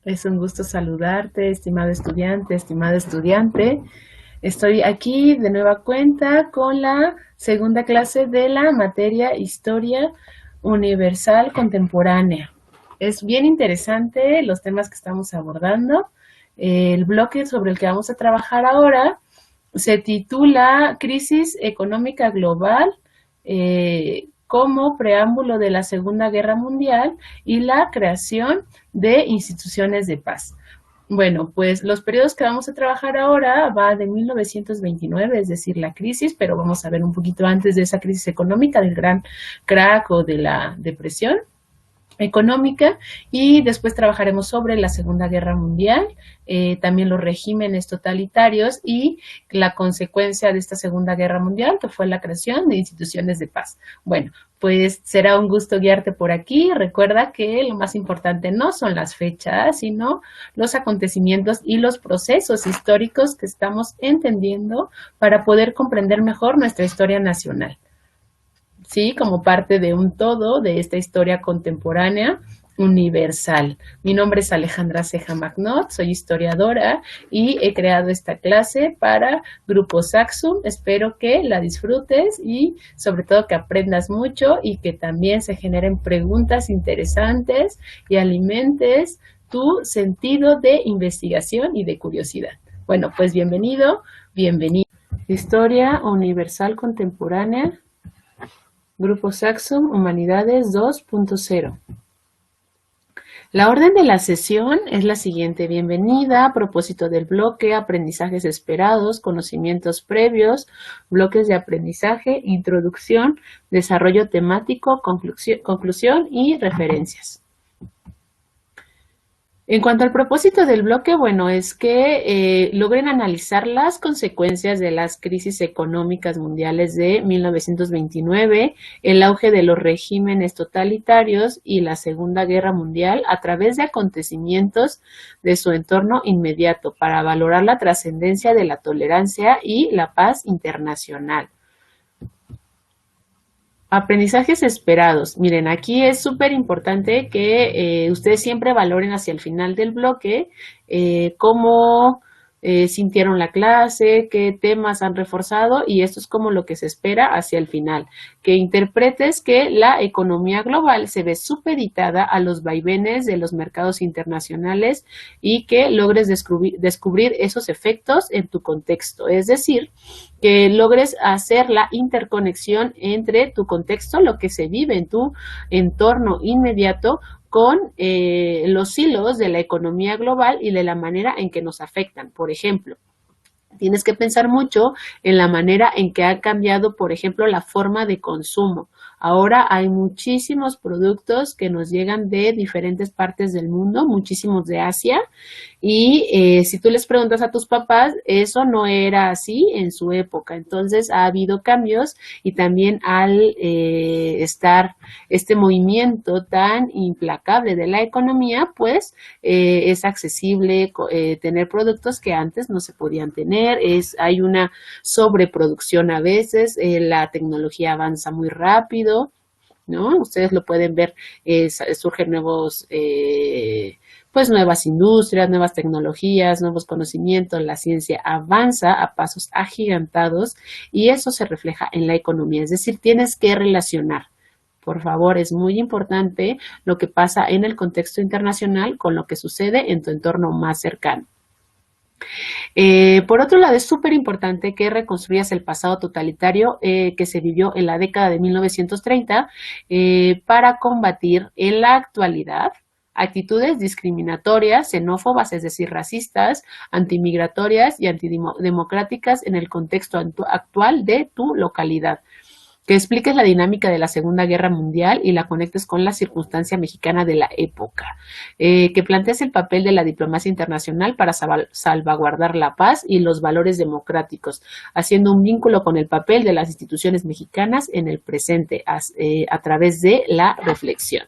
Es un gusto saludarte, estimado estudiante, estimada estudiante. Estoy aquí de nueva cuenta con la segunda clase de la materia Historia Universal Contemporánea. Es bien interesante los temas que estamos abordando. El bloque sobre el que vamos a trabajar ahora se titula Crisis Económica Global, como preámbulo de la Segunda Guerra Mundial y la creación de instituciones de paz. Bueno, pues los periodos que vamos a trabajar ahora va de 1929, es decir, la crisis, pero vamos a ver un poquito antes de esa crisis económica, del gran crack o de la depresión económica, y después trabajaremos sobre la Segunda Guerra Mundial, también los regímenes totalitarios y la consecuencia de esta Segunda Guerra Mundial, que fue la creación de instituciones de paz. Bueno, pues será un gusto guiarte por aquí. Recuerda que lo más importante no son las fechas, sino los acontecimientos y los procesos históricos que estamos entendiendo para poder comprender mejor nuestra historia nacional. ¿Sí? Como parte de un todo de esta historia contemporánea universal. Mi nombre es Alejandra Ceja Magnot, soy historiadora y he creado esta clase para Grupo Saxum. Espero que la disfrutes y sobre todo que aprendas mucho y que también se generen preguntas interesantes y alimentes tu sentido de investigación y de curiosidad. Bueno, pues bienvenido, bienvenido. Historia Universal Contemporánea, Grupo Saxum, Humanidades 2.0. La orden de la sesión es la siguiente. Bienvenida, a propósito del bloque, aprendizajes esperados, conocimientos previos, bloques de aprendizaje, introducción, desarrollo temático, conclusión y referencias. En cuanto al propósito del bloque, bueno, es que logren analizar las consecuencias de las crisis económicas mundiales de 1929, el auge de los regímenes totalitarios y la Segunda Guerra Mundial a través de acontecimientos de su entorno inmediato para valorar la trascendencia de la tolerancia y la paz internacional. Aprendizajes esperados. Miren, aquí es súper importante que ustedes siempre valoren hacia el final del bloque cómo sintieron la clase, qué temas han reforzado, y esto es como lo que se espera hacia el final. Que interpretes que la economía global se ve supeditada a los vaivenes de los mercados internacionales y que logres descubrir esos efectos en tu contexto. Es decir, que logres hacer la interconexión entre tu contexto, lo que se vive en tu entorno inmediato, con los hilos de la economía global y de la manera en que nos afectan. Por ejemplo, tienes que pensar mucho en la manera en que ha cambiado, por ejemplo, la forma de consumo. Ahora hay muchísimos productos que nos llegan de diferentes partes del mundo, muchísimos de Asia, y si tú les preguntas a tus papás, eso no era así en su época. Entonces ha habido cambios, y también al estar este movimiento tan implacable de la economía, pues es accesible tener productos que antes no se podían tener. Hay una sobreproducción a veces, la tecnología avanza muy rápido, ¿no? Ustedes lo pueden ver, surgen nuevos pues nuevas industrias, nuevas tecnologías, nuevos conocimientos, la ciencia avanza a pasos agigantados y eso se refleja en la economía. Es decir, tienes que relacionar. Por favor, es muy importante lo que pasa en el contexto internacional con lo que sucede en tu entorno más cercano. Por otro lado, es súper importante que reconstruyas el pasado totalitario que se vivió en la década de 1930 para combatir en la actualidad actitudes discriminatorias, xenófobas, es decir, racistas, antimigratorias y antidemocráticas en el contexto actual de tu localidad. Que expliques la dinámica de la Segunda Guerra Mundial y la conectes con la circunstancia mexicana de la época. Que plantees el papel de la diplomacia internacional para salvaguardar la paz y los valores democráticos, haciendo un vínculo con el papel de las instituciones mexicanas en el presente a través de la reflexión.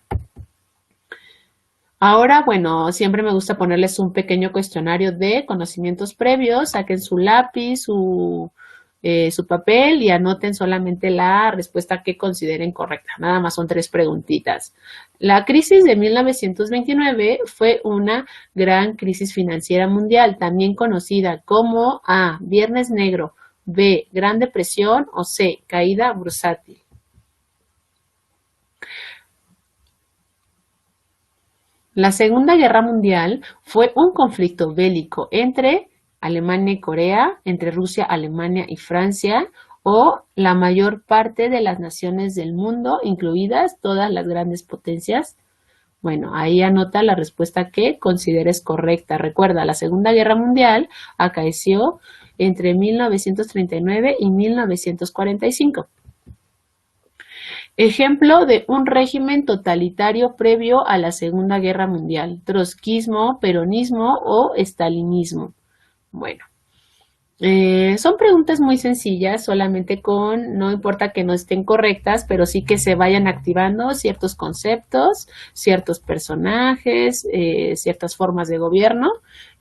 Ahora, bueno, siempre me gusta ponerles un pequeño cuestionario de conocimientos previos. Saquen su lápiz, su papel y anoten solamente la respuesta que consideren correcta. Nada más son 3 preguntitas. La crisis de 1929 fue una gran crisis financiera mundial, también conocida como A, Viernes Negro, B, Gran Depresión o C, caída bursátil. La Segunda Guerra Mundial fue un conflicto bélico entre Alemania y Corea, entre Rusia, Alemania y Francia, o la mayor parte de las naciones del mundo, incluidas todas las grandes potencias. Bueno, ahí anota la respuesta que consideres correcta. Recuerda, la Segunda Guerra Mundial acaeció entre 1939 y 1945. Ejemplo de un régimen totalitario previo a la Segunda Guerra Mundial: trotskismo, peronismo o estalinismo. Bueno, son preguntas muy sencillas, solamente no importa que no estén correctas, pero sí que se vayan activando ciertos conceptos, ciertos personajes, ciertas formas de gobierno.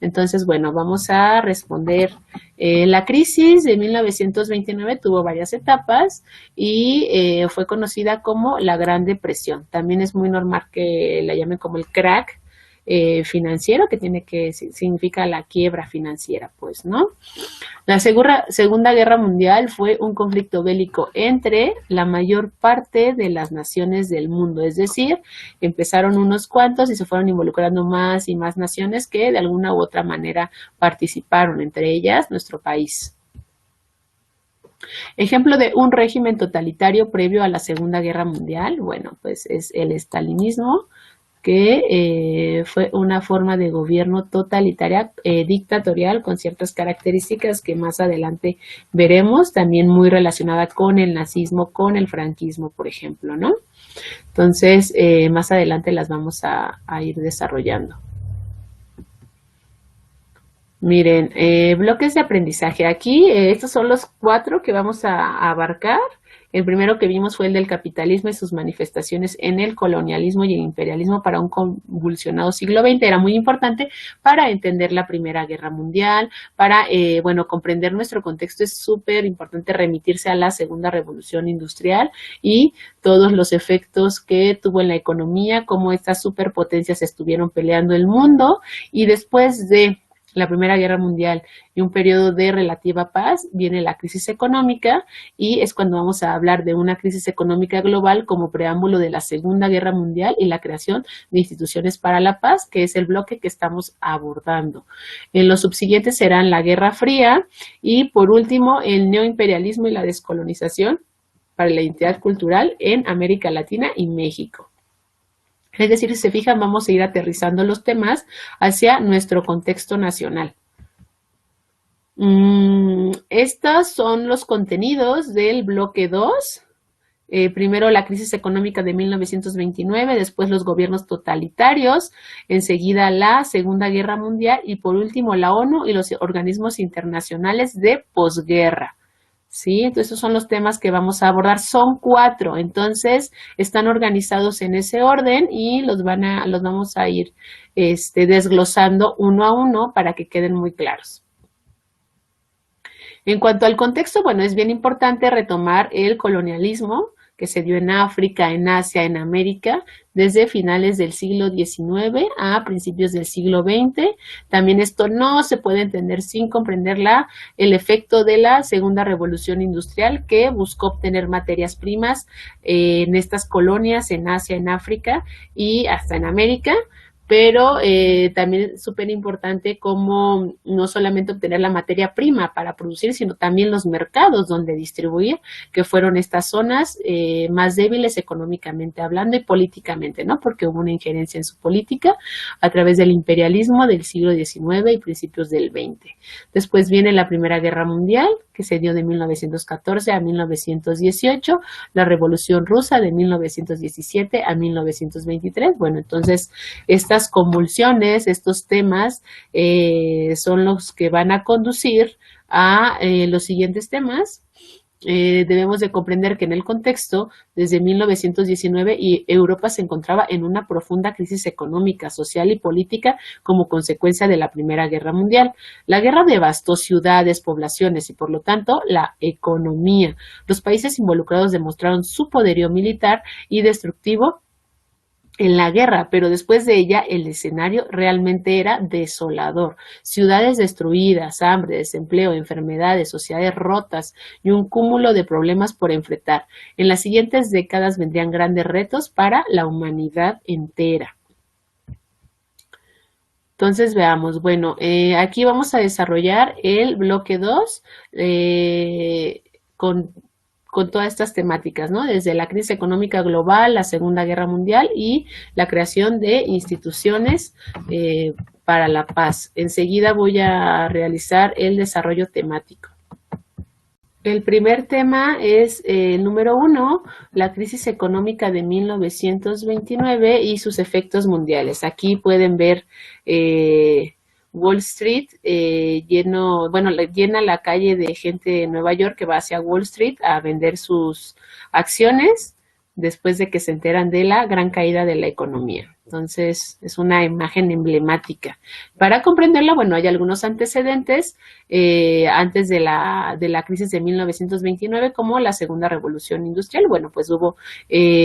Entonces, bueno, vamos a responder. La crisis de 1929 tuvo varias etapas y fue conocida como la Gran Depresión. También es muy normal que la llamen como el crack financiero, significa la quiebra financiera, pues, ¿no? La Segunda Guerra Mundial fue un conflicto bélico entre la mayor parte de las naciones del mundo, es decir, empezaron unos cuantos y se fueron involucrando más y más naciones que de alguna u otra manera participaron, entre ellas nuestro país. Ejemplo de un régimen totalitario previo a la Segunda Guerra Mundial, bueno, pues es el estalinismo, que fue una forma de gobierno totalitaria, dictatorial, con ciertas características que más adelante veremos, también muy relacionada con el nazismo, con el franquismo, por ejemplo, ¿no? Entonces, más adelante las vamos a ir desarrollando. Miren, bloques de aprendizaje. Aquí, estos son los 4 que vamos a abarcar. El primero que vimos fue el del capitalismo y sus manifestaciones en el colonialismo y el imperialismo para un convulsionado siglo XX. Era muy importante para entender la Primera Guerra Mundial, para, comprender nuestro contexto. Es súper importante remitirse a la Segunda Revolución Industrial y todos los efectos que tuvo en la economía, cómo estas superpotencias estuvieron peleando el mundo, y después de la Primera Guerra Mundial y un periodo de relativa paz, viene la crisis económica, y es cuando vamos a hablar de una crisis económica global como preámbulo de la Segunda Guerra Mundial y la creación de instituciones para la paz, que es el bloque que estamos abordando. En los subsiguientes serán la Guerra Fría y, por último, el neoimperialismo y la descolonización para la identidad cultural en América Latina y México. Es decir, si se fijan, vamos a ir aterrizando los temas hacia nuestro contexto nacional. Estos son los contenidos del bloque 2. Primero la crisis económica de 1929, después los gobiernos totalitarios, enseguida la Segunda Guerra Mundial y por último la ONU y los organismos internacionales de posguerra. ¿Sí? Entonces, esos son los temas que vamos a abordar. Son 4, entonces están organizados en ese orden y los vamos a ir desglosando uno a uno para que queden muy claros. En cuanto al contexto, bueno, es bien importante retomar el colonialismo que se dio en África, en Asia, en América, desde finales del siglo XIX a principios del siglo XX. También esto no se puede entender sin comprender el efecto de la Segunda Revolución Industrial, que buscó obtener materias primas en estas colonias, en Asia, en África y hasta en América. Pero también es súper importante como no solamente obtener la materia prima para producir, sino también los mercados donde distribuir, que fueron estas zonas más débiles económicamente hablando y políticamente, ¿no? Porque hubo una injerencia en su política a través del imperialismo del siglo XIX y principios del XX. Después viene la Primera Guerra Mundial, que se dio de 1914 a 1918, la Revolución Rusa de 1917 a 1923. Bueno, entonces estas convulsiones, estos temas son los que van a conducir a los siguientes temas, Debemos de comprender que en el contexto, desde 1919, Europa se encontraba en una profunda crisis económica, social y política como consecuencia de la Primera Guerra Mundial. La guerra devastó ciudades, poblaciones y, por lo tanto, la economía. Los países involucrados demostraron su poderío militar y destructivo en la guerra, pero después de ella el escenario realmente era desolador. Ciudades destruidas, hambre, desempleo, enfermedades, sociedades rotas y un cúmulo de problemas por enfrentar. En las siguientes décadas vendrían grandes retos para la humanidad entera. Entonces veamos, bueno, aquí vamos a desarrollar el bloque 2 con todas estas temáticas, ¿no? Desde la crisis económica global, la Segunda Guerra Mundial y la creación de instituciones para la paz. Enseguida voy a realizar el desarrollo temático. El primer tema es el número 1, la crisis económica de 1929 y sus efectos mundiales. Aquí pueden ver Wall Street llena la calle de gente de Nueva York que va hacia Wall Street a vender sus acciones después de que se enteran de la gran caída de la economía. Entonces, es una imagen emblemática. Para comprenderla, bueno, hay algunos antecedentes antes de la crisis de 1929, como la Segunda Revolución Industrial. Bueno, pues hubo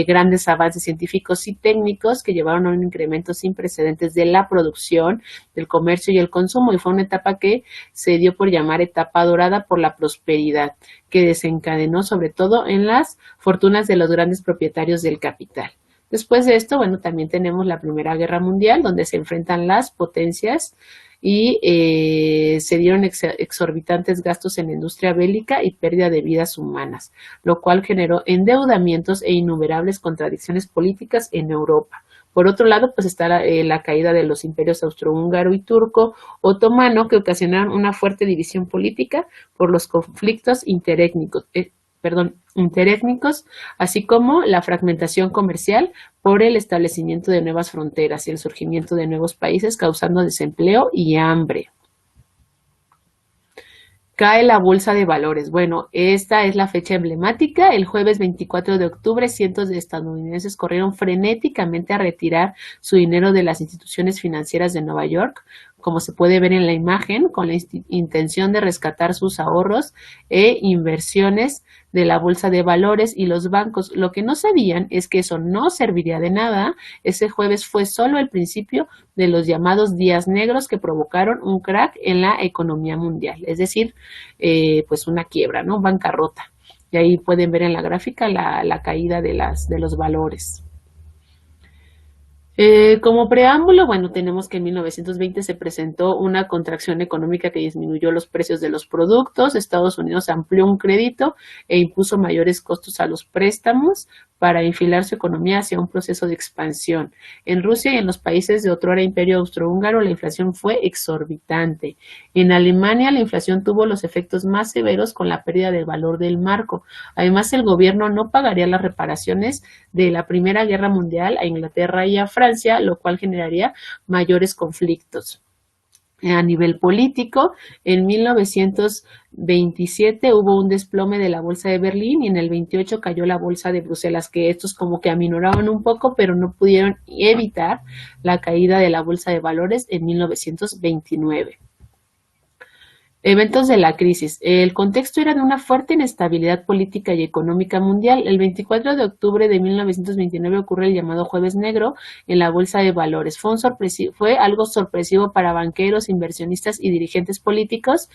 grandes avances científicos y técnicos que llevaron a un incremento sin precedentes de la producción, del comercio y el consumo, y fue una etapa que se dio por llamar etapa dorada por la prosperidad, que desencadenó sobre todo en las fortunas de los grandes propietarios del capital. Después de esto, bueno, también tenemos la Primera Guerra Mundial, donde se enfrentan las potencias y se dieron exorbitantes gastos en la industria bélica y pérdida de vidas humanas, lo cual generó endeudamientos e innumerables contradicciones políticas en Europa. Por otro lado, pues está la caída de los imperios austrohúngaro y turco otomano, que ocasionaron una fuerte división política por los conflictos interétnicos, así como la fragmentación comercial por el establecimiento de nuevas fronteras y el surgimiento de nuevos países, causando desempleo y hambre. Cae la bolsa de valores. Bueno, esta es la fecha emblemática. El jueves 24 de octubre, cientos de estadounidenses corrieron frenéticamente a retirar su dinero de las instituciones financieras de Nueva York, como se puede ver en la imagen, con la intención de rescatar sus ahorros e inversiones de la bolsa de valores y los bancos. Lo que no sabían es que eso no serviría de nada. Ese jueves fue solo el principio de los llamados días negros que provocaron un crack en la economía mundial, es decir, pues una quiebra, ¿no? Bancarrota. Y ahí pueden ver en la gráfica la caída de los valores. Como preámbulo, bueno, tenemos que en 1920 se presentó una contracción económica que disminuyó los precios de los productos. Estados Unidos amplió un crédito e impuso mayores costos a los préstamos para enfilar su economía hacia un proceso de expansión. En Rusia y en los países de otrora Imperio Austrohúngaro, la inflación fue exorbitante. En Alemania, la inflación tuvo los efectos más severos con la pérdida del valor del marco. Además, el gobierno no pagaría las reparaciones de la Primera Guerra Mundial a Inglaterra y a Francia, lo cual generaría mayores conflictos. A nivel político, en 1927 hubo un desplome de la bolsa de Berlín y en el 28 cayó la bolsa de Bruselas, que estos como que aminoraron un poco, pero no pudieron evitar la caída de la bolsa de valores en 1929. Eventos de la crisis. El contexto era de una fuerte inestabilidad política y económica mundial. El 24 de octubre de 1929 ocurre el llamado Jueves Negro en la Bolsa de Valores. Fue algo sorpresivo para banqueros, inversionistas y dirigentes políticos.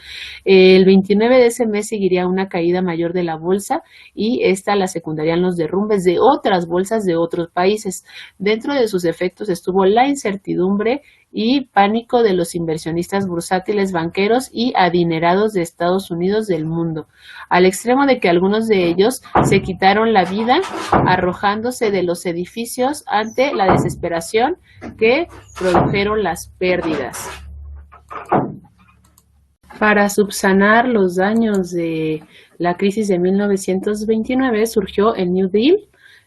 El 29 de ese mes seguiría una caída mayor de la bolsa y esta la secundarían los derrumbes de otras bolsas de otros países. Dentro de sus efectos estuvo la incertidumbre y pánico de los inversionistas bursátiles, banqueros y adinerados de Estados Unidos del mundo, al extremo de que algunos de ellos se quitaron la vida arrojándose de los edificios ante la desesperación que produjeron las pérdidas. Para subsanar los daños de la crisis de 1929 surgió el New Deal,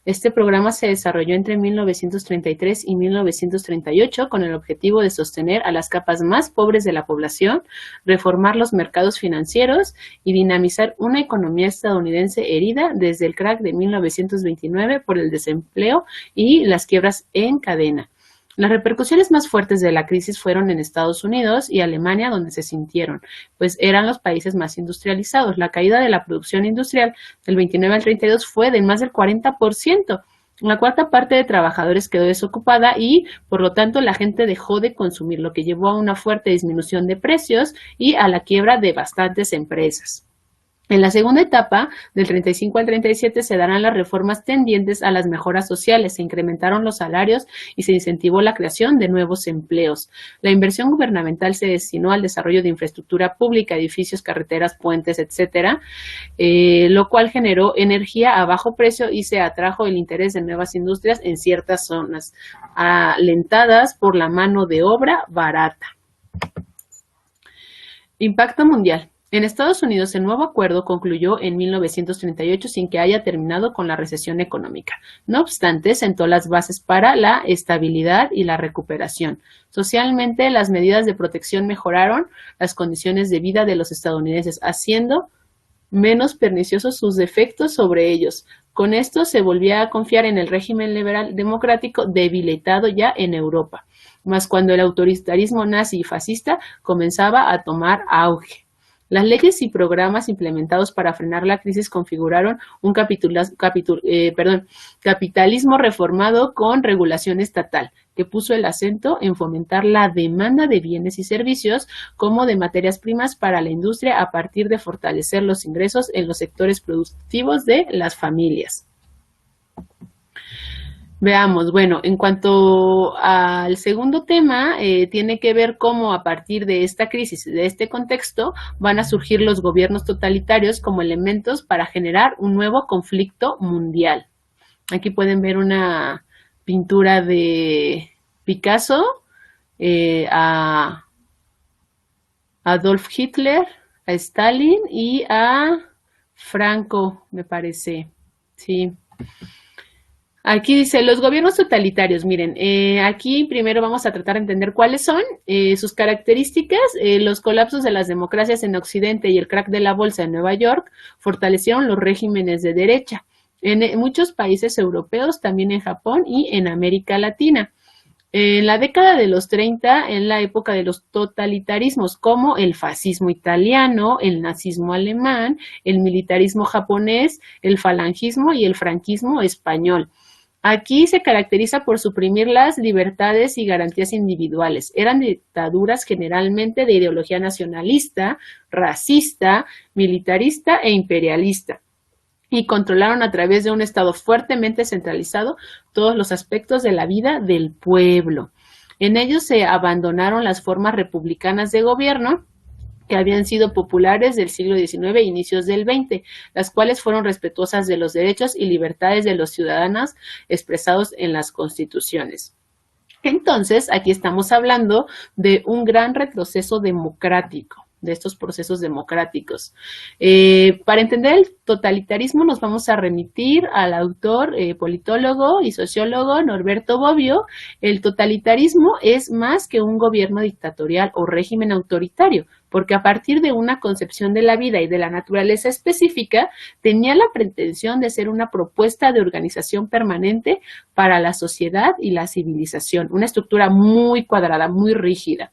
Este programa se desarrolló entre 1933 y 1938 con el objetivo de sostener a las capas más pobres de la población, reformar los mercados financieros y dinamizar una economía estadounidense herida desde el crack de 1929 por el desempleo y las quiebras en cadena. Las repercusiones más fuertes de la crisis fueron en Estados Unidos y Alemania, donde se sintieron, pues eran los países más industrializados. La caída de la producción industrial del 29 al 32 fue de más del 40%. La cuarta parte de trabajadores quedó desocupada y, por lo tanto, la gente dejó de consumir, lo que llevó a una fuerte disminución de precios y a la quiebra de bastantes empresas. En la segunda etapa, del 35 al 37, se darán las reformas tendientes a las mejoras sociales, se incrementaron los salarios y se incentivó la creación de nuevos empleos. La inversión gubernamental se destinó al desarrollo de infraestructura pública, edificios, carreteras, puentes, etcétera, lo cual generó energía a bajo precio y se atrajo el interés de nuevas industrias en ciertas zonas, alentadas por la mano de obra barata. Impacto mundial. En Estados Unidos, el nuevo acuerdo concluyó en 1938 sin que haya terminado con la recesión económica. No obstante, sentó las bases para la estabilidad y la recuperación. Socialmente, las medidas de protección mejoraron las condiciones de vida de los estadounidenses, haciendo menos perniciosos sus efectos sobre ellos. Con esto se volvía a confiar en el régimen liberal democrático debilitado ya en Europa, más cuando el autoritarismo nazi y fascista comenzaba a tomar auge. Las leyes y programas implementados para frenar la crisis configuraron un capitalismo reformado con regulación estatal, que puso el acento en fomentar la demanda de bienes y servicios como de materias primas para la industria a partir de fortalecer los ingresos en los sectores productivos de las familias. Veamos, bueno, en cuanto al segundo tema, tiene que ver cómo a partir de esta crisis, de este contexto, van a surgir los gobiernos totalitarios como elementos para generar un nuevo conflicto mundial. Aquí pueden ver una pintura de Picasso, a Adolf Hitler, a Stalin y a Franco, me parece, sí. Aquí dice, los gobiernos totalitarios, miren, aquí primero vamos a tratar de entender cuáles son sus características. Los colapsos de las democracias en Occidente y el crack de la bolsa en Nueva York fortalecieron los regímenes de derecha en muchos países europeos, también en Japón y en América Latina. En la década de los 30, en la época de los totalitarismos como el fascismo italiano, el nazismo alemán, el militarismo japonés, el falangismo y el franquismo español. Aquí se caracteriza por suprimir las libertades y garantías individuales. Eran dictaduras generalmente de ideología nacionalista, racista, militarista e imperialista, y controlaron a través de un Estado fuertemente centralizado todos los aspectos de la vida del pueblo. En ellos se abandonaron las formas republicanas de gobierno que habían sido populares del siglo XIX e inicios del XX, las cuales fueron respetuosas de los derechos y libertades de los ciudadanos expresados en las constituciones. Entonces, aquí estamos hablando de un gran retroceso democrático, de estos procesos democráticos. Para entender el totalitarismo nos vamos a remitir al autor, politólogo y sociólogo Norberto Bobbio. El totalitarismo es más que un gobierno dictatorial o régimen autoritario, porque a partir de una concepción de la vida y de la naturaleza específica, tenía la pretensión de ser una propuesta de organización permanente para la sociedad y la civilización, una estructura muy cuadrada, muy rígida.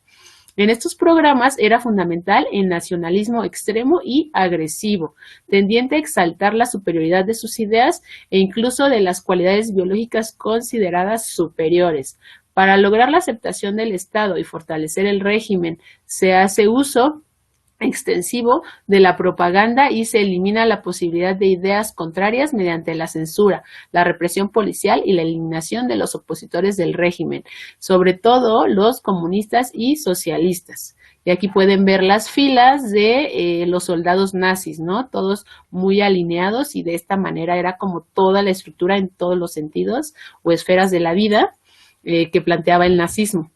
En estos programas era fundamental el nacionalismo extremo y agresivo, tendiente a exaltar la superioridad de sus ideas e incluso de las cualidades biológicas consideradas superiores. Para lograr la aceptación del Estado y fortalecer el régimen, se hace uso extensivo de la propaganda y se elimina la posibilidad de ideas contrarias mediante la censura, la represión policial y la eliminación de los opositores del régimen, sobre todo los comunistas y socialistas. Y aquí pueden ver las filas de los soldados nazis, ¿no? Todos muy alineados y de esta manera era como toda la estructura en todos los sentidos o esferas de la vida que planteaba el nazismo.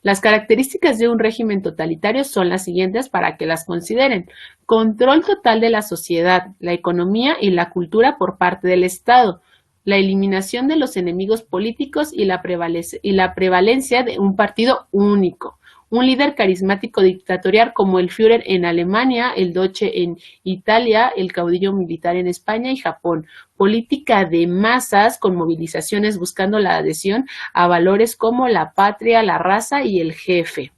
Las características de un régimen totalitario son las siguientes para que las consideren. Control total de la sociedad, la economía y la cultura por parte del Estado. La eliminación de los enemigos políticos y la prevalencia de un partido único. Un líder carismático dictatorial como el Führer en Alemania, el Duce en Italia, el caudillo militar en España y Japón. Política de masas con movilizaciones buscando la adhesión a valores como la patria, la raza y el jefe.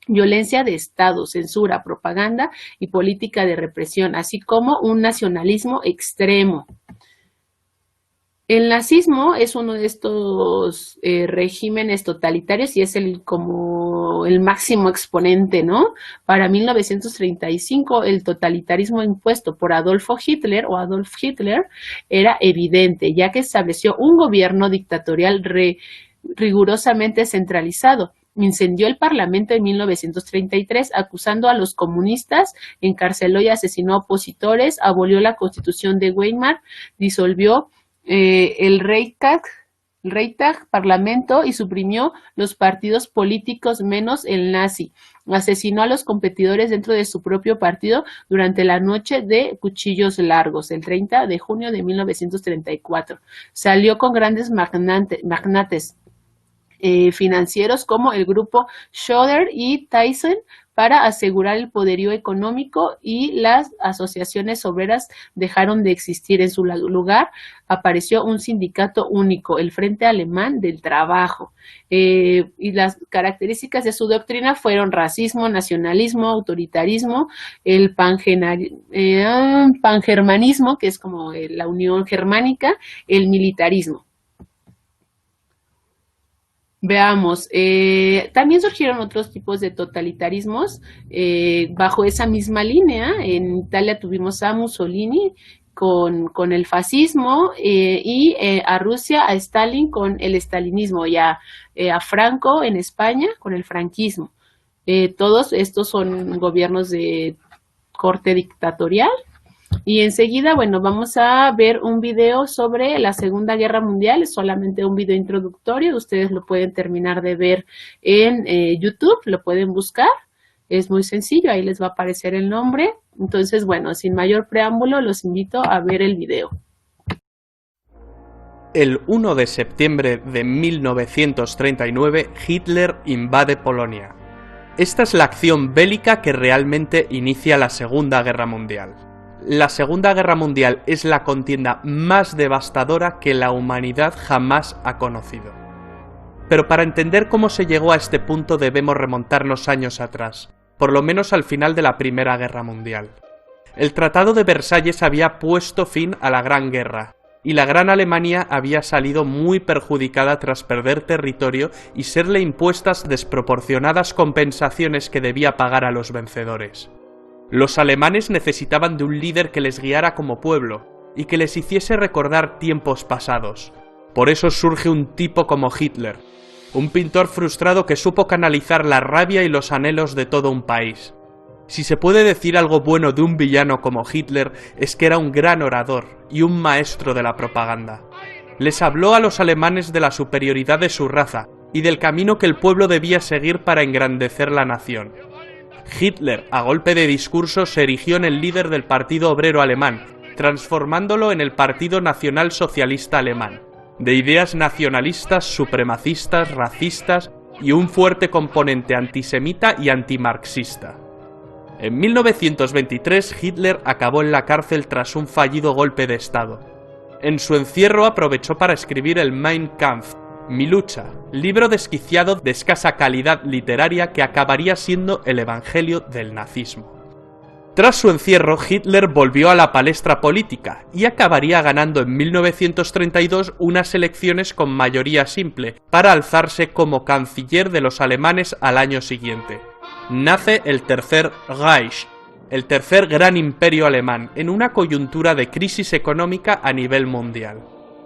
Violencia de Estado, censura, propaganda y política de represión, así como un nacionalismo extremo. El nazismo es uno de estos regímenes totalitarios y es como el máximo exponente, ¿no? Para 1935, el totalitarismo impuesto por Adolf Hitler era evidente, ya que estableció un gobierno dictatorial rigurosamente centralizado. Incendió el Parlamento en 1933, acusando a los comunistas, encarceló y asesinó a opositores, abolió la Constitución de Weimar, disolvió el Reichstag, Parlamento, y suprimió los partidos políticos menos el nazi. Asesinó a los competidores dentro de su propio partido durante la noche de cuchillos largos, el 30 de junio de 1934. Salió con grandes magnates financieros como el grupo Schroeder y Thyssen para asegurar el poderío económico, y las asociaciones obreras dejaron de existir. En su lugar apareció un sindicato único, el Frente Alemán del Trabajo, y las características de su doctrina fueron racismo, nacionalismo, autoritarismo, el pangermanismo, que es como la Unión Germánica, el militarismo. Veamos, también surgieron otros tipos de totalitarismos bajo esa misma línea. En Italia tuvimos a Mussolini con el fascismo, y a Rusia, a Stalin con el stalinismo, y a Franco en España con el franquismo. Todos estos son gobiernos de corte dictatorial. Y enseguida, bueno, vamos a ver un video sobre la Segunda Guerra Mundial, es solamente un video introductorio, ustedes lo pueden terminar de ver en YouTube, lo pueden buscar, es muy sencillo, ahí les va a aparecer el nombre. Entonces, bueno, sin mayor preámbulo, los invito a ver el video. El 1 de septiembre de 1939, Hitler invade Polonia. Esta es la acción bélica que realmente inicia la Segunda Guerra Mundial. La Segunda Guerra Mundial es la contienda más devastadora que la humanidad jamás ha conocido. Pero para entender cómo se llegó a este punto debemos remontarnos años atrás, por lo menos al final de la Primera Guerra Mundial. El Tratado de Versalles había puesto fin a la Gran Guerra, y la Gran Alemania había salido muy perjudicada tras perder territorio y serle impuestas desproporcionadas compensaciones que debía pagar a los vencedores. Los alemanes necesitaban de un líder que les guiara como pueblo y que les hiciese recordar tiempos pasados. Por eso surge un tipo como Hitler, un pintor frustrado que supo canalizar la rabia y los anhelos de todo un país. Si se puede decir algo bueno de un villano como Hitler, es que era un gran orador y un maestro de la propaganda. Les habló a los alemanes de la superioridad de su raza y del camino que el pueblo debía seguir para engrandecer la nación. Hitler, a golpe de discurso, se erigió en el líder del Partido Obrero Alemán, transformándolo en el Partido Nacional Socialista Alemán, de ideas nacionalistas, supremacistas, racistas y un fuerte componente antisemita y antimarxista. En 1923, Hitler acabó en la cárcel tras un fallido golpe de Estado. En su encierro aprovechó para escribir el Mein Kampf, Mi lucha, libro desquiciado de escasa calidad literaria que acabaría siendo el evangelio del nazismo. Tras su encierro, Hitler volvió a la palestra política y acabaría ganando en 1932 unas elecciones con mayoría simple para alzarse como canciller de los alemanes al año siguiente. Nace el Tercer Reich, el tercer gran imperio alemán, en una coyuntura de crisis económica a nivel mundial.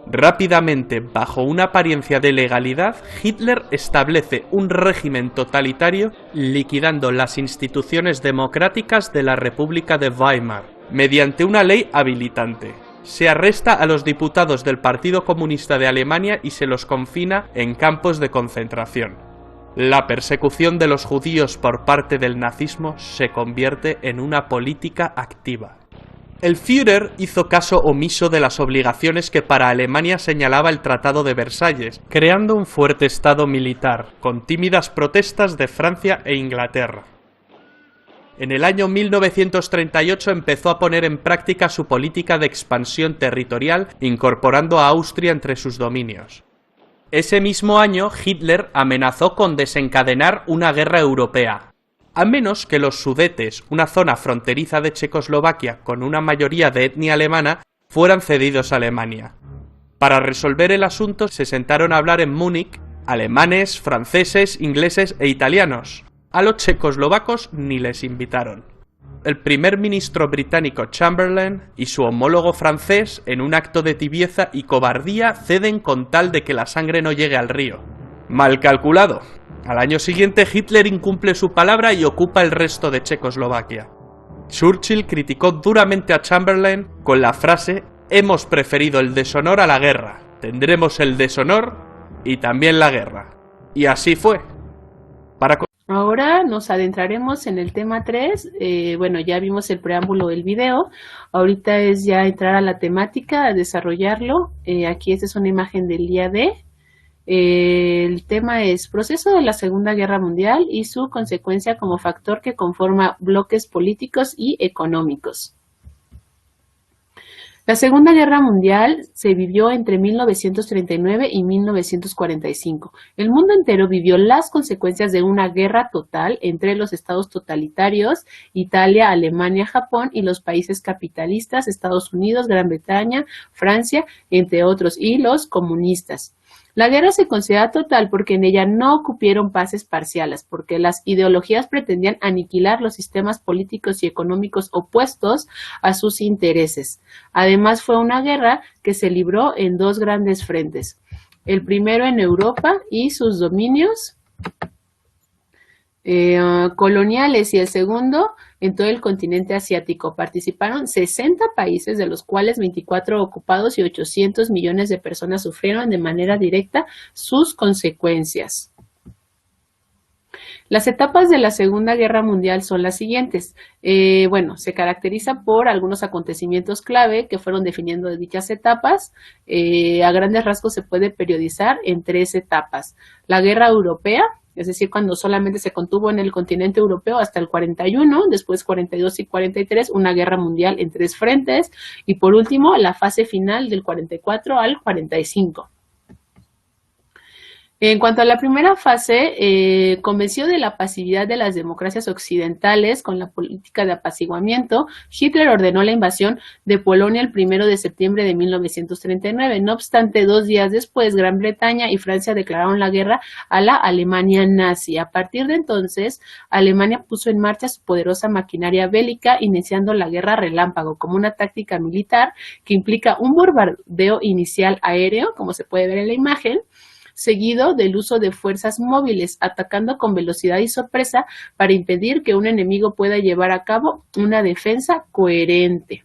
Rápidamente, bajo una apariencia de legalidad, Hitler establece un régimen totalitario liquidando las instituciones democráticas de la República de Weimar, mediante una ley habilitante. Se arresta a los diputados del Partido Comunista de Alemania y se los confina en campos de concentración. La persecución de los judíos por parte del nazismo se convierte en una política activa. El Führer hizo caso omiso de las obligaciones que para Alemania señalaba el Tratado de Versalles, creando un fuerte estado militar, con tímidas protestas de Francia e Inglaterra. En el año 1938 empezó a poner en práctica su política de expansión territorial, incorporando a Austria entre sus dominios. Ese mismo año, Hitler amenazó con desencadenar una guerra europea, a menos que los Sudetes, una zona fronteriza de Checoslovaquia con una mayoría de etnia alemana, fueran cedidos a Alemania. Para resolver el asunto se sentaron a hablar en Múnich alemanes, franceses, ingleses e italianos. A los checoslovacos ni les invitaron. El primer ministro británico Chamberlain y su homólogo francés, en un acto de tibieza y cobardía, ceden con tal de que la sangre no llegue al río. Mal calculado. Al año siguiente Hitler incumple su palabra y ocupa el resto de Checoslovaquia. Churchill criticó duramente a Chamberlain con la frase: «Hemos preferido el deshonor a la guerra, tendremos el deshonor y también la guerra». Y así fue. Ahora nos adentraremos en el tema 3, bueno, ya vimos el preámbulo del video, ahorita es ya entrar a la temática, a desarrollarlo. Aquí esta es una imagen del día D. El tema es proceso de la Segunda Guerra Mundial y su consecuencia como factor que conforma bloques políticos y económicos. La Segunda Guerra Mundial se vivió entre 1939 y 1945. El mundo entero vivió las consecuencias de una guerra total entre los estados totalitarios, Italia, Alemania, Japón y los países capitalistas, Estados Unidos, Gran Bretaña, Francia, entre otros, y los comunistas. La guerra se considera total porque en ella no ocurrieron paces parciales, porque las ideologías pretendían aniquilar los sistemas políticos y económicos opuestos a sus intereses. Además, fue una guerra que se libró en dos grandes frentes. El primero en Europa y sus dominios coloniales, y el segundo en todo el continente asiático. Participaron 60 países, de los cuales 24 ocupados, y 800 millones de personas sufrieron de manera directa sus consecuencias. Las etapas de la Segunda Guerra Mundial son las siguientes. Bueno, se caracteriza por algunos acontecimientos clave que fueron definiendo dichas etapas. A grandes rasgos se puede periodizar en 3 etapas. La Guerra Europea, es decir, cuando solamente se contuvo en el continente europeo hasta el 41, después 42 y 43, una guerra mundial en 3 frentes, y por último, la fase final del 44 al 45. En cuanto a la primera fase, convenció de la pasividad de las democracias occidentales con la política de apaciguamiento, Hitler ordenó la invasión de Polonia el 1 de septiembre de 1939. No obstante, 2 días después, Gran Bretaña y Francia declararon la guerra a la Alemania nazi. A partir de entonces, Alemania puso en marcha su poderosa maquinaria bélica, iniciando la guerra relámpago como una táctica militar que implica un bombardeo inicial aéreo, como se puede ver en la imagen, seguido del uso de fuerzas móviles, atacando con velocidad y sorpresa para impedir que un enemigo pueda llevar a cabo una defensa coherente.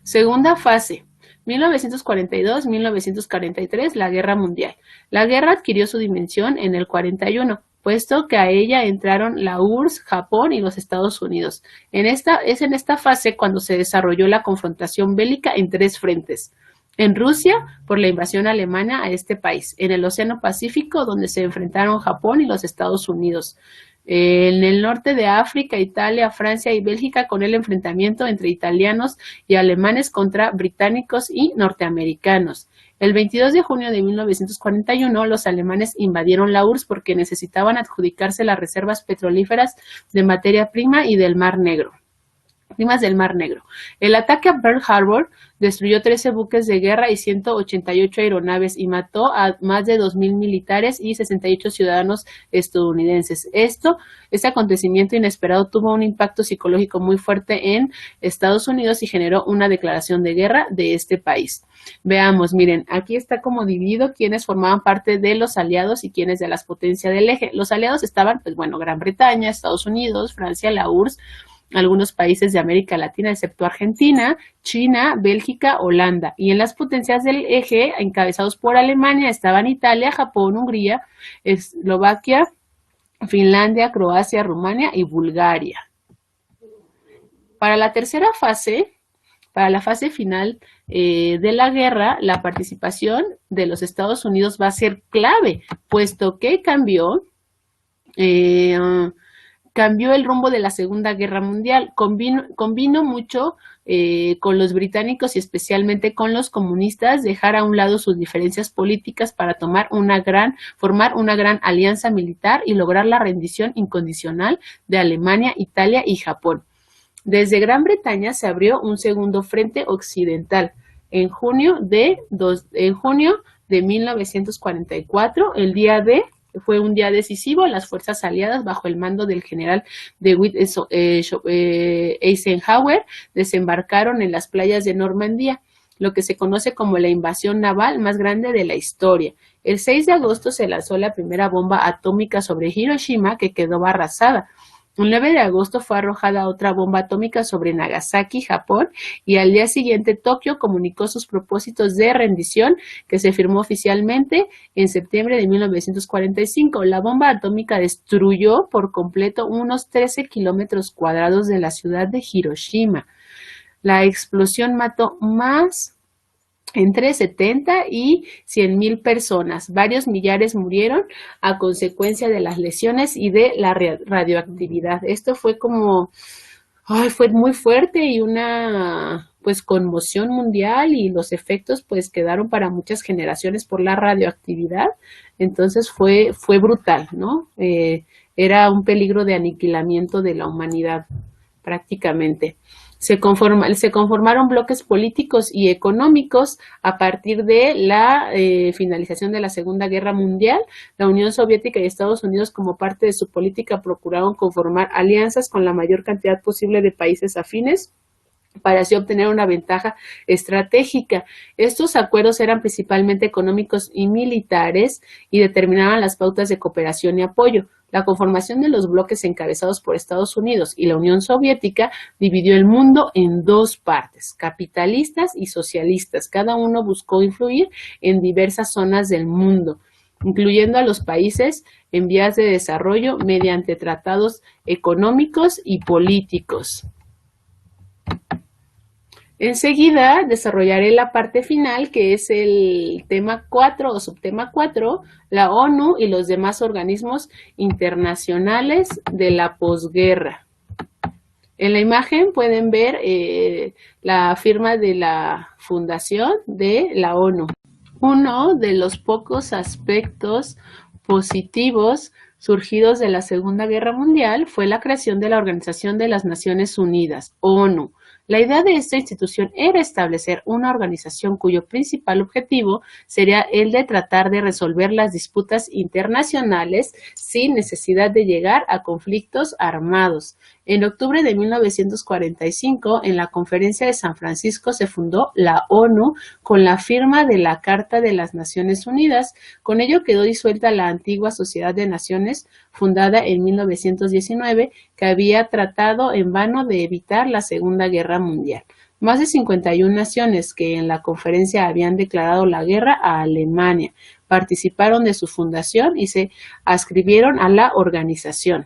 Segunda fase, 1942-1943, la Guerra Mundial. La guerra adquirió su dimensión en el 41, puesto que a ella entraron la URSS, Japón y los Estados Unidos. Es en esta fase cuando se desarrolló la confrontación bélica en 3 frentes. En Rusia, por la invasión alemana a este país. En el Océano Pacífico, donde se enfrentaron Japón y los Estados Unidos. En el norte de África, Italia, Francia y Bélgica, con el enfrentamiento entre italianos y alemanes contra británicos y norteamericanos. El 22 de junio de 1941, los alemanes invadieron la URSS porque necesitaban adjudicarse las reservas petrolíferas de materia prima y del Mar Negro. El ataque a Pearl Harbor destruyó 13 buques de guerra y 188 aeronaves y mató a más de 2.000 militares y 68 ciudadanos estadounidenses. Este acontecimiento inesperado tuvo un impacto psicológico muy fuerte en Estados Unidos y generó una declaración de guerra de este país. Veamos, miren, aquí está como dividido quiénes formaban parte de los aliados y quiénes de las potencias del eje. Los aliados estaban, pues bueno, Gran Bretaña, Estados Unidos, Francia, la URSS, algunos países de América Latina, excepto Argentina, China, Bélgica, Holanda. Y en las potencias del eje, encabezados por Alemania, estaban Italia, Japón, Hungría, Eslovaquia, Finlandia, Croacia, Rumania y Bulgaria. Para la tercera fase, para la fase final de la guerra, la participación de los Estados Unidos va a ser clave, puesto que cambió el rumbo de la Segunda Guerra Mundial, convino mucho con los británicos y especialmente con los comunistas, dejar a un lado sus diferencias políticas para formar una gran alianza militar y lograr la rendición incondicional de Alemania, Italia y Japón. Desde Gran Bretaña se abrió un segundo frente occidental. En junio de 1944, fue un día decisivo. Las fuerzas aliadas, bajo el mando del general de Witt Eisenhower, desembarcaron en las playas de Normandía, lo que se conoce como la invasión naval más grande de la historia. El 6 de agosto se lanzó la primera bomba atómica sobre Hiroshima, que quedó arrasada. El 9 de agosto fue arrojada otra bomba atómica sobre Nagasaki, Japón, y al día siguiente Tokio comunicó sus propósitos de rendición, que se firmó oficialmente en septiembre de 1945. La bomba atómica destruyó por completo unos 13 kilómetros cuadrados de la ciudad de Hiroshima. La explosión mató entre 70 y 100,000 personas. Varios millares murieron a consecuencia de las lesiones y de la radioactividad. Esto fue fue muy fuerte y una conmoción mundial, y los efectos quedaron para muchas generaciones por la radioactividad. Entonces fue brutal, ¿no? Era un peligro de aniquilamiento de la humanidad prácticamente. Se conformaron bloques políticos y económicos a partir de la finalización de la Segunda Guerra Mundial. La Unión Soviética y Estados Unidos, como parte de su política, procuraron conformar alianzas con la mayor cantidad posible de países afines para así obtener una ventaja estratégica. Estos acuerdos eran principalmente económicos y militares y determinaban las pautas de cooperación y apoyo. La conformación de los bloques encabezados por Estados Unidos y la Unión Soviética dividió el mundo en dos partes, capitalistas y socialistas. Cada uno buscó influir en diversas zonas del mundo, incluyendo a los países en vías de desarrollo mediante tratados económicos y políticos. Enseguida desarrollaré la parte final, que es el tema 4 o subtema 4, la ONU y los demás organismos internacionales de la posguerra. En la imagen pueden ver la firma de la fundación de la ONU. Uno de los pocos aspectos positivos surgidos de la Segunda Guerra Mundial fue la creación de la Organización de las Naciones Unidas, ONU. La idea de esta institución era establecer una organización cuyo principal objetivo sería el de tratar de resolver las disputas internacionales sin necesidad de llegar a conflictos armados. En octubre de 1945, en la Conferencia de San Francisco, se fundó la ONU con la firma de la Carta de las Naciones Unidas. Con ello quedó disuelta la antigua Sociedad de Naciones, fundada en 1919, que había tratado en vano de evitar la Segunda Guerra Mundial. Más de 51 naciones que en la conferencia habían declarado la guerra a Alemania participaron de su fundación y se adscribieron a la organización.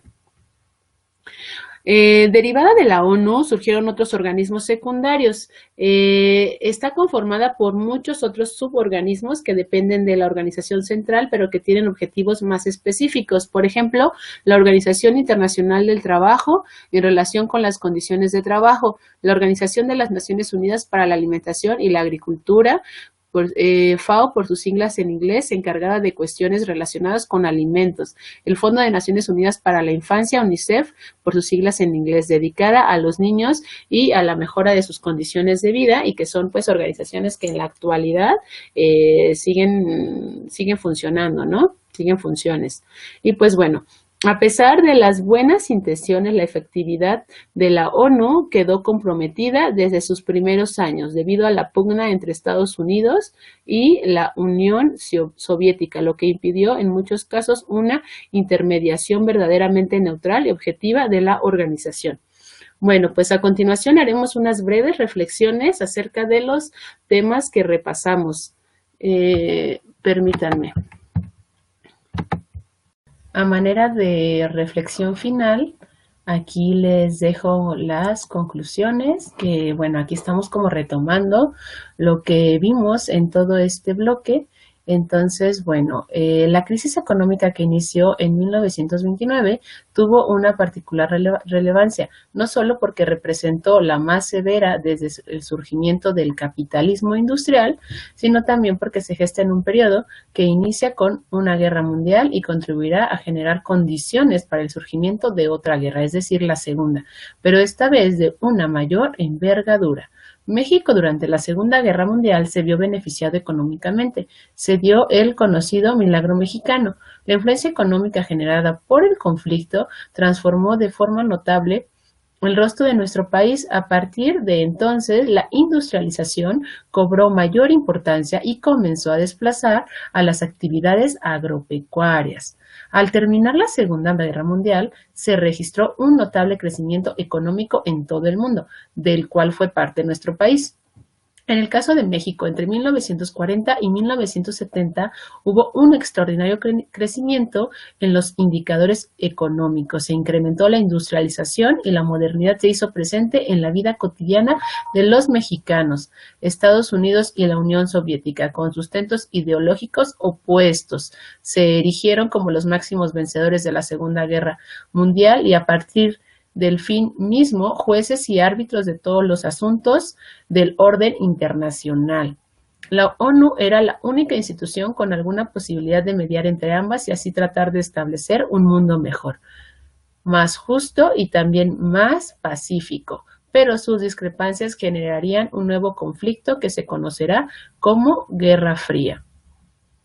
Derivada de la ONU surgieron otros organismos secundarios. Está conformada por muchos otros suborganismos que dependen de la organización central, pero que tienen objetivos más específicos. Por ejemplo, la Organización Internacional del Trabajo en relación con las condiciones de trabajo, la Organización de las Naciones Unidas para la Alimentación y la Agricultura, FAO por sus siglas en inglés, encargada de cuestiones relacionadas con alimentos. El Fondo de Naciones Unidas para la Infancia, UNICEF, por sus siglas en inglés, dedicada a los niños y a la mejora de sus condiciones de vida, y que son organizaciones que en la actualidad siguen funcionando, ¿no? Siguen funciones. Y bueno, a pesar de las buenas intenciones, la efectividad de la ONU quedó comprometida desde sus primeros años debido a la pugna entre Estados Unidos y la Unión Soviética, lo que impidió en muchos casos una intermediación verdaderamente neutral y objetiva de la organización. Bueno, pues a continuación haremos unas breves reflexiones acerca de los temas que repasamos. Permítanme. A manera de reflexión final, aquí les dejo las conclusiones, que bueno, aquí estamos como retomando lo que vimos en todo este bloque. Entonces, bueno, la crisis económica que inició en 1929 tuvo una particular relevancia, no solo porque representó la más severa desde el surgimiento del capitalismo industrial, sino también porque se gesta en un periodo que inicia con una guerra mundial y contribuirá a generar condiciones para el surgimiento de otra guerra, es decir, la segunda, pero esta vez de una mayor envergadura. México durante la Segunda Guerra Mundial se vio beneficiado económicamente. Se dio el conocido milagro mexicano. La influencia económica generada por el conflicto transformó de forma notable el rostro de nuestro país. A partir de entonces, la industrialización cobró mayor importancia y comenzó a desplazar a las actividades agropecuarias. Al terminar la Segunda Guerra Mundial, se registró un notable crecimiento económico en todo el mundo, del cual fue parte nuestro país. En el caso de México, entre 1940 y 1970 hubo un extraordinario crecimiento en los indicadores económicos. Se incrementó la industrialización y la modernidad se hizo presente en la vida cotidiana de los mexicanos. Estados Unidos y la Unión Soviética, con sustentos ideológicos opuestos, se erigieron como los máximos vencedores de la Segunda Guerra Mundial y a partir del fin mismo, jueces y árbitros de todos los asuntos del orden internacional. La ONU era la única institución con alguna posibilidad de mediar entre ambas y así tratar de establecer un mundo mejor, más justo y también más pacífico, pero sus discrepancias generarían un nuevo conflicto que se conocerá como Guerra Fría.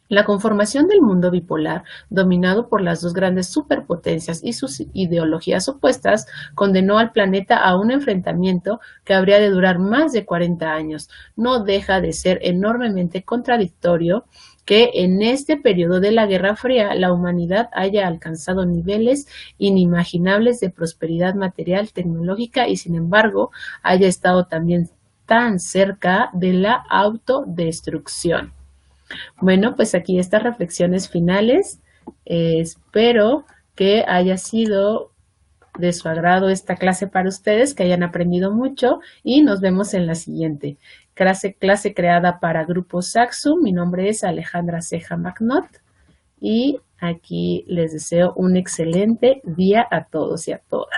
La conformación del mundo bipolar, dominado por las dos grandes superpotencias y sus ideologías opuestas, condenó al planeta a un enfrentamiento que habría de durar más de 40 años. No deja de ser enormemente contradictorio que en este periodo de la Guerra Fría la humanidad haya alcanzado niveles inimaginables de prosperidad material, tecnológica y sin embargo haya estado también tan cerca de la autodestrucción. Bueno, pues aquí estas reflexiones finales. Espero que haya sido de su agrado esta clase para ustedes, que hayan aprendido mucho y nos vemos en la siguiente clase creada para Grupo Saxo. Mi nombre es Alejandra Ceja Magnot y aquí les deseo un excelente día a todos y a todas.